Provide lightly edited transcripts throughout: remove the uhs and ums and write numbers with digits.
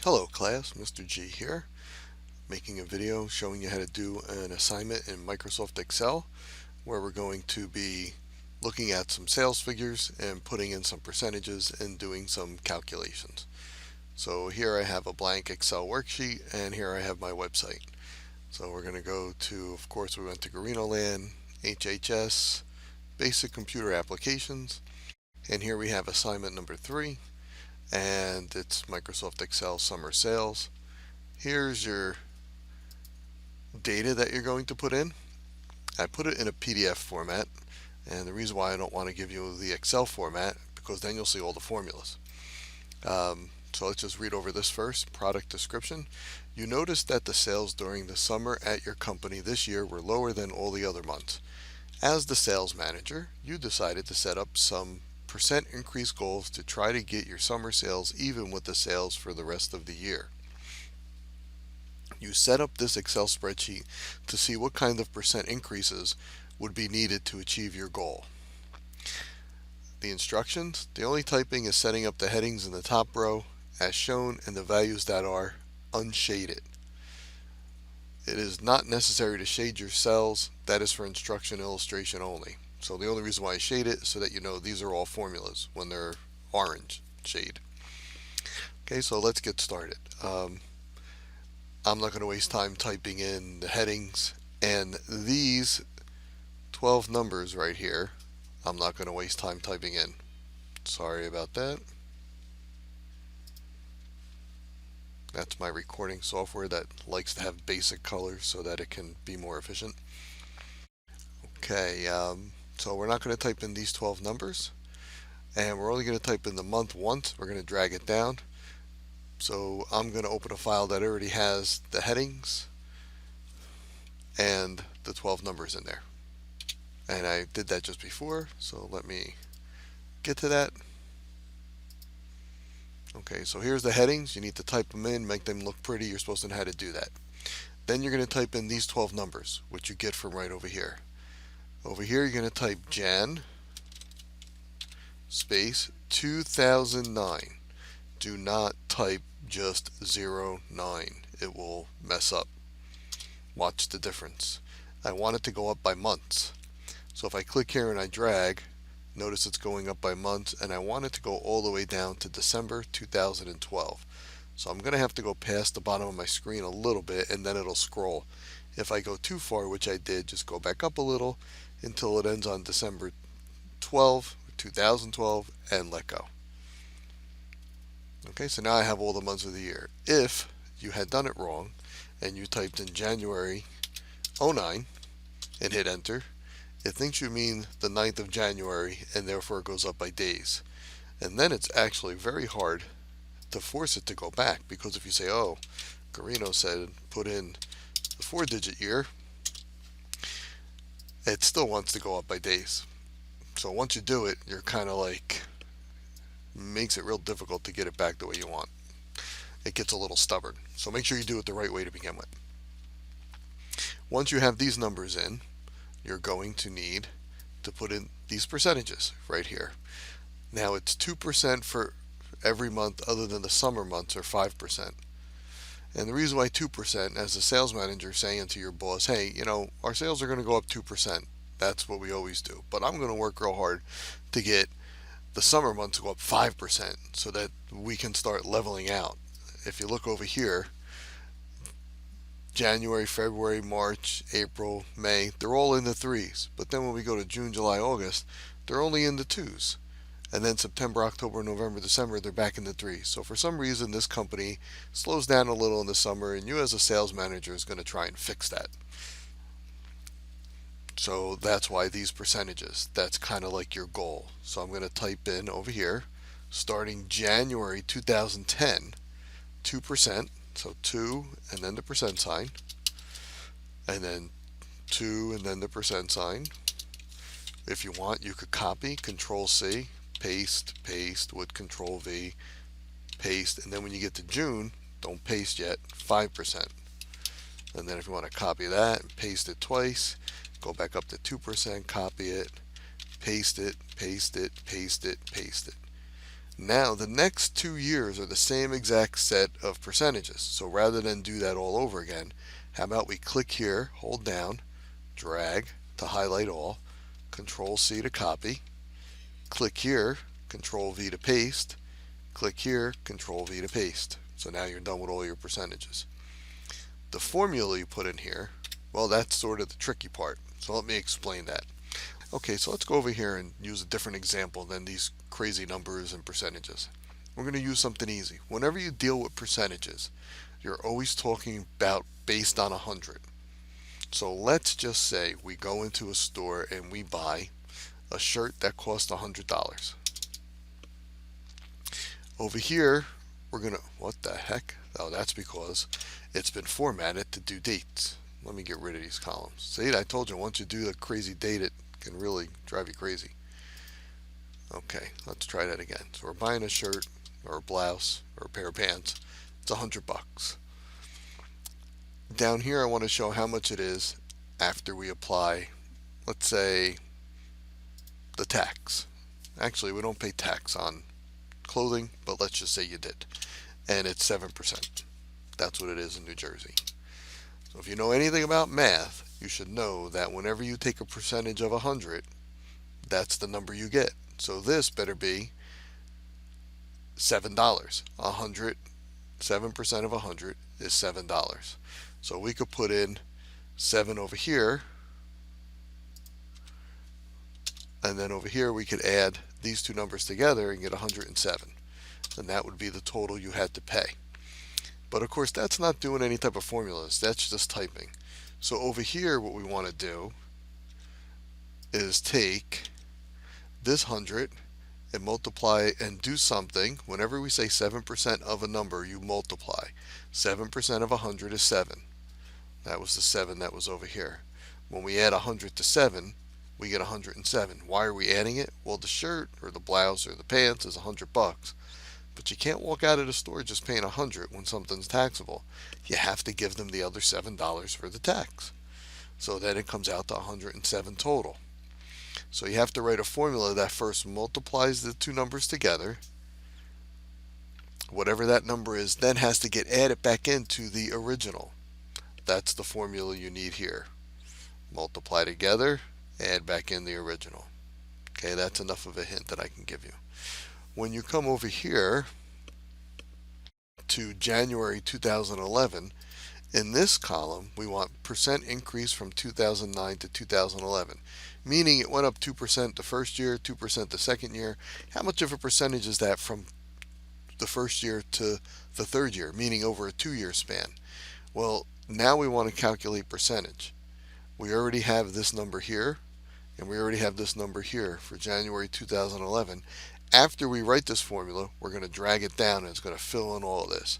Hello class, Mr. G here, making a video showing you how to do an assignment in Microsoft Excel where we're going to be looking at some sales figures and putting in some percentages and doing some calculations. So here I have a blank Excel worksheet and here I have my website. So we're going to go to, of course we went to Garino Land, HHS, Basic Computer Applications, and here we have assignment number 3. And it's Microsoft Excel Summer Sales. Here's your data that you're going to put in. I put it in a PDF format, and the reason why I don't want to give you the Excel format because then you'll see all the formulas. So let's just read over this first. Product description. You notice that the sales during the summer at your company this year were lower than all the other months. As the sales manager, you decided to set up some percent increase goals to try to get your summer sales even with the sales for the rest of the year. You set up this Excel spreadsheet to see what kind of percent increases would be needed to achieve your goal. The instructions, the only typing is setting up the headings in the top row as shown and the values that are unshaded. It is not necessary to shade your cells. That is for instruction illustration only. So the only reason why I shade it is so that you know these are all formulas when they're orange shade. Okay, so let's get started. I'm not going to waste time typing in the headings, and these 12 numbers right here, I'm not going to waste time typing in. Sorry about that. That's my recording software that likes to have basic colors so that it can be more efficient. Okay, so we're not going to type in these 12 numbers, and we're only going to type in the month once. We're going to drag it down. So I'm going to open a file that already has the headings and the 12 numbers in there. And I did that just before, so let me get to that. Okay, so here's the headings. You need to type them in, make them look pretty. You're supposed to know how to do that. Then you're going to type in these 12 numbers, which you get from right over here. Over here, you're going to type Jan space 2009. Do not type just 09. It will mess up. Watch the difference. I want it to go up by months. So if I click here and I drag, notice it's going up by months, and I want it to go all the way down to December 2012. So I'm going to have to go past the bottom of my screen a little bit and then it'll scroll. If I go too far, which I did, just go back up a little until it ends on December 2012 and let go. Okay, so now I have all the months of the year. If you had done it wrong and you typed in January 09 and hit enter, it thinks you mean the 9th of January and therefore it goes up by days. And then it's actually very hard to force it to go back, because if you say, oh, Garino said put in the 4-digit year, it still wants to go up by days. So once you do it, you're kind of like, makes it real difficult to get it back the way you want. It gets a little stubborn. So make sure you do it the right way to begin with. Once you have these numbers in, you're going to need to put in these percentages right here. Now it's 2% for every month other than the summer months, or 5%. And the reason why 2%, as a sales manager saying to your boss, hey, you know, our sales are going to go up 2%. That's what we always do. But I'm going to work real hard to get the summer months to go up 5% so that we can start leveling out. If you look over here, January, February, March, April, May, they're all in the 3s. But then when we go to June, July, August, they're only in the 2s. And then September, October, November, December, they're back in the 3s. So for some reason, this company slows down a little in the summer, and you as a sales manager is going to try and fix that. So that's why these percentages, that's kind of like your goal. So I'm going to type in over here, starting January 2010, 2%, so 2 and then the percent sign, and then 2 and then the percent sign. If you want, you could copy, Control C, paste, paste with Control V, paste, and then when you get to June, don't paste yet, 5%. And then if you want to copy that and paste it twice, go back up to 2%, copy it, paste it, paste it, paste it, paste it. Now the next 2 years are the same exact set of percentages. So rather than do that all over again, how about we click here, hold down, drag to highlight all, Control C to copy, click here, Control V to paste, click here, Control V to paste. So now you're done with all your percentages. The formula you put in here, well, that's sort of the tricky part. So let me explain that. Okay, so let's go over here and use a different example than these crazy numbers and percentages. We're going to use something easy. Whenever you deal with percentages, you're always talking about based on 100. So let's just say we go into a store and we buy a shirt that costs $100. Over here, we're going to, what the heck? Oh, that's because it's been formatted to do dates. Let me get rid of these columns. See, I told you, once you do the crazy date, it can really drive you crazy. Okay, let's try that again. So we're buying a shirt or a blouse or a pair of pants. It's $100. Down here, I want to show how much it is after we apply, let's say, the tax. Actually, we don't pay tax on clothing, but let's just say you did. And it's 7%. That's what it is in New Jersey. So if you know anything about math, you should know that whenever you take a percentage of 100, that's the number you get. So this better be $7. 7% of 100 is $7. So we could put in 7 over here, and then over here we could add these two numbers together and get 107. And that would be the total you had to pay. But of course, that's not doing any type of formulas. That's just typing. So over here, what we want to do is take this 100 and multiply and do something. Whenever we say 7% of a number, you multiply. 7% of 100 is 7. That was the 7 that was over here. When we add 100 to 7, we get 107. Why are we adding it? Well, the shirt or the blouse or the pants is $100. But you can't walk out of the store just paying 100 when something's taxable. You have to give them the other $7 for the tax. So then it comes out to 107 total. So you have to write a formula that first multiplies the two numbers together. Whatever that number is then has to get added back into the original. That's the formula you need here. Multiply together, add back in the original. Okay, that's enough of a hint that I can give you. When you come over here to January 2011, in this column we want percent increase from 2009 to 2011, meaning it went up 2% the first year, 2% the second year. How much of a percentage is that from the first year to the third year, meaning over a 2-year span? Well, now we want to calculate percentage. We already have this number here, and we already have this number here for January 2011. After we write this formula, we're going to drag it down and it's going to fill in all of this.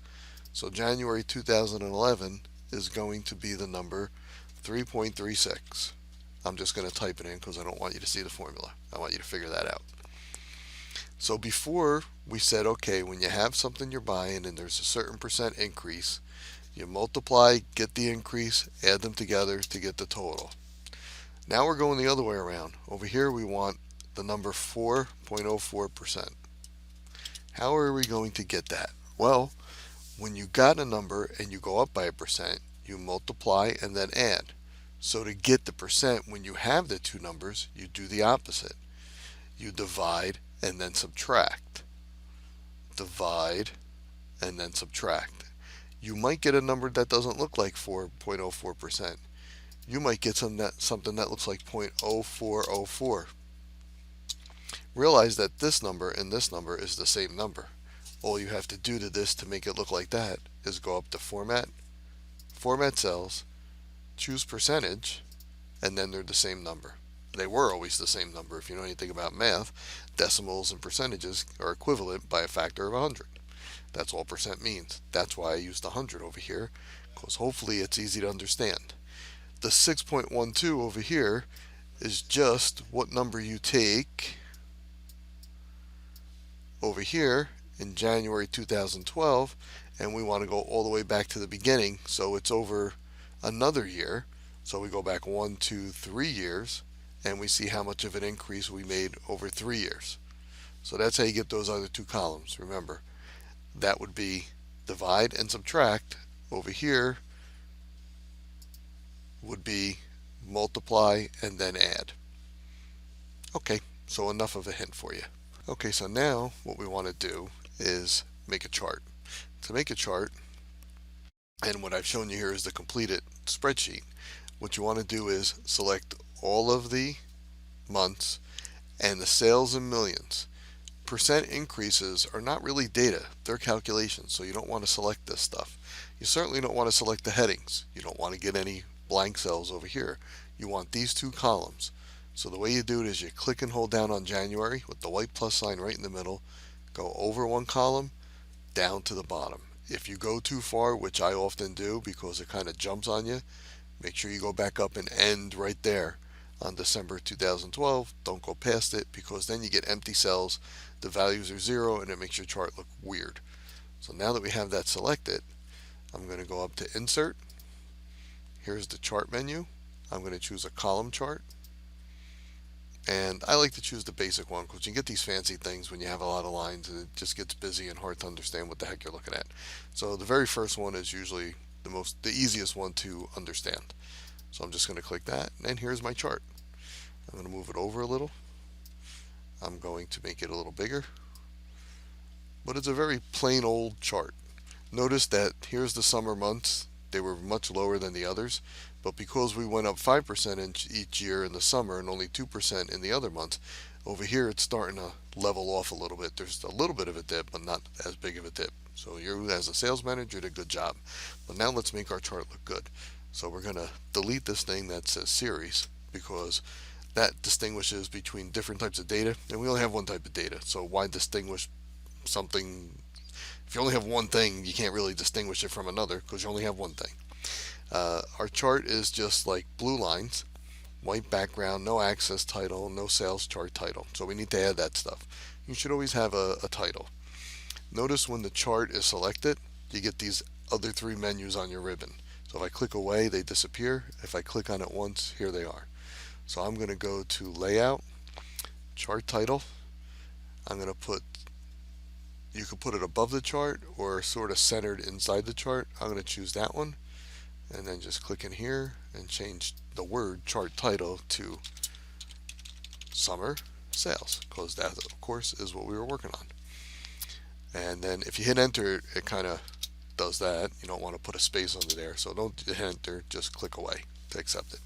So January 2011 is going to be the number 3.36. I'm just going to type it in because I don't want you to see the formula. I want you to figure that out. So before we said, okay, when you have something you're buying and there's a certain percent increase, you multiply, get the increase, add them together to get the total. Now we're going the other way around. Over here we want the number 4.04%. How are we going to get that? Well, when you got a number and you go up by a percent, you multiply and then add. So to get the percent when you have the two numbers, you do the opposite. You divide and then subtract. Divide and then subtract. You might get a number that doesn't look like 4.04%. You might get something that looks like 0.0404. Realize that this number and this number is the same number. All you have to do to this to make it look like that is go up to Format, Format Cells, choose Percentage, and then they're the same number. They were always the same number. If you know anything about math, decimals and percentages are equivalent by a factor of 100. That's all percent means. That's why I used 100 over here, because hopefully it's easy to understand. The 6.12 over here is just what number you take over here in January 2012, and we want to go all the way back to the beginning, so it's over another year. So we go back 1, 2, 3 years, and we see how much of an increase we made over 3 years. So that's how you get those other two columns. Remember, that would be divide and subtract. Over here would be multiply and then add. Okay, so enough of a hint for you. Okay, so now what we want to do is make a chart. To make a chart, and what I've shown you here is the completed spreadsheet, what you want to do is select all of the months and the sales in millions. Percent increases are not really data, they're calculations, so you don't want to select this stuff. You certainly don't want to select the headings. You don't want to get any blank cells over here. You want these two columns. So the way you do it is you click and hold down on January with the white plus sign right in the middle, go over one column, down to the bottom. If you go too far, which I often do because it kind of jumps on you, make sure you go back up and end right there on December 2012. Don't go past it because then you get empty cells, the values are zero, and it makes your chart look weird. So now that we have that selected, I'm going to go up to Insert. Here's the chart menu. I'm going to choose a column chart. And I like to choose the basic one because you get these fancy things when you have a lot of lines and it just gets busy and hard to understand what the heck you're looking at. So the very first one is usually the easiest one to understand. So I'm just going to click that, and here's my chart. I'm going to move it over a little. I'm going to make it a little bigger. But it's a very plain old chart. Notice that here's the summer months. They were much lower than the others, but because we went up 5% in each year in the summer and only 2% in the other months, over here it's starting to level off a little bit. There's a little bit of a dip, but not as big of a dip. So you, as a sales manager, did a good job. But now let's make our chart look good. So we're going to delete this thing that says series because that distinguishes between different types of data, and we only have one type of data. So why distinguish something? If you only have one thing, you can't really distinguish it from another because you only have one thing. Our chart is just like blue lines, white background, no access title, no sales chart title. So we need to add that stuff. You should always have a title. Notice when the chart is selected, you get these other three menus on your ribbon. So if I click away, they disappear. If I click on it once, here they are. So I'm going to go to Layout, Chart Title. I'm going to put, you can put it above the chart or sort of centered inside the chart. I'm going to choose that one, and then just click in here and change the word chart title to Summer Sales, because that, of course, is what we were working on. And then if you hit enter, it kind of does that. You don't want to put a space under there, so don't hit enter, just click away to accept it.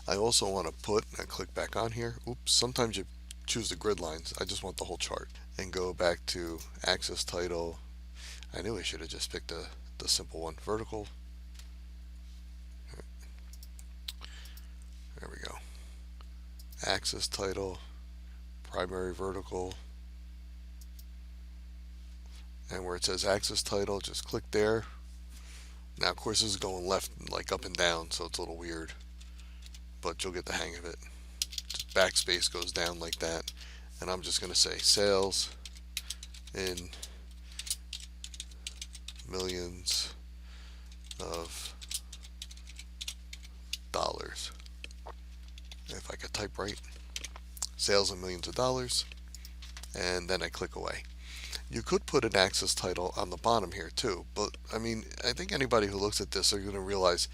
I also want to put, and click back on here, oops, sometimes you choose the grid lines. I just want the whole chart, and go back to access title. I knew I should have just picked the simple one, vertical. There we go. Access title, primary vertical, and where it says access title, just click there. Now, of course, this is going left, like up and down, so it's a little weird, but you'll get the hang of it. Just backspace goes down like that, and I'm just going to say sales in millions of dollars. If I could type right, sales in millions of dollars, and then I click away. You could put an access title on the bottom here too, but I mean, I think anybody who looks at this are going to realize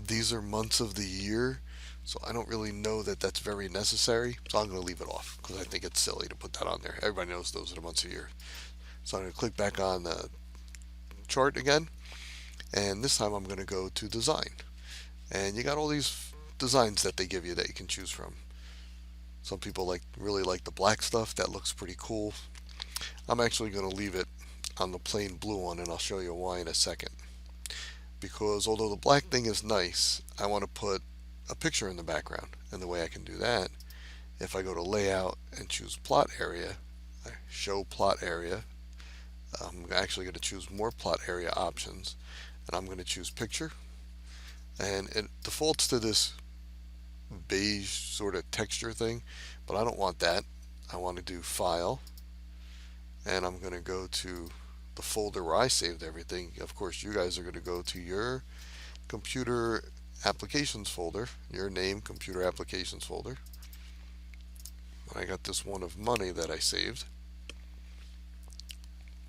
these are months of the year, so I don't really know that that's very necessary, so I'm going to leave it off because I think it's silly to put that on there. Everybody knows those are the months of the year. So I'm going to click back on the chart again, and this time I'm going to go to design, and you got all these designs that they give you that you can choose from. Some people really like the black stuff. That looks pretty cool. I'm actually going to leave it on the plain blue one, and I'll show you why in a second. Because although the black thing is nice, I want to put a picture in the background, and the way I can do that, if I go to layout and choose plot area, I show plot area, I'm actually going to choose more plot area options, and I'm going to choose picture, and it defaults to this beige sort of texture thing, but I don't want that. I want to do file, and I'm going to go to the folder where I saved everything. Of course, you guys are going to go to your computer applications folder, your name computer applications folder. I got this one of money that I saved.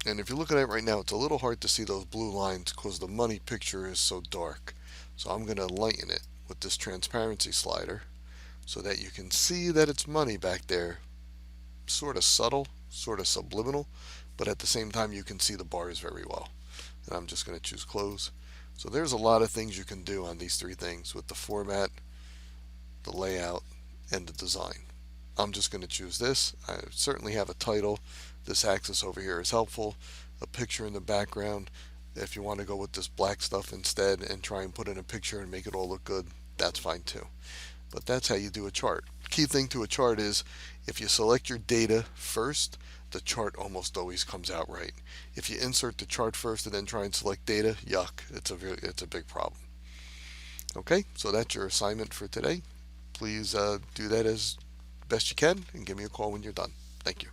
And if you look at it right now, it's a little hard to see those blue lines because the money picture is so dark. So I'm going to lighten it with this transparency slider so that you can see that it's money back there. Sort of subtle, sort of subliminal, but at the same time you can see the bars very well. And I'm just going to choose close. So there's a lot of things you can do on these three things with the format, the layout, and the design. I'm just going to choose this. I certainly have a title. This axis over here is helpful. A picture in the background. If you want to go with this black stuff instead and try and put in a picture and make it all look good, that's fine too. But that's how you do a chart. Key thing to a chart is if you select your data first, the chart almost always comes out right. If you insert the chart first and then try and select data, yuck, it's a big problem. Okay, so that's your assignment for today. Please do that as best you can and give me a call when you're done. Thank you.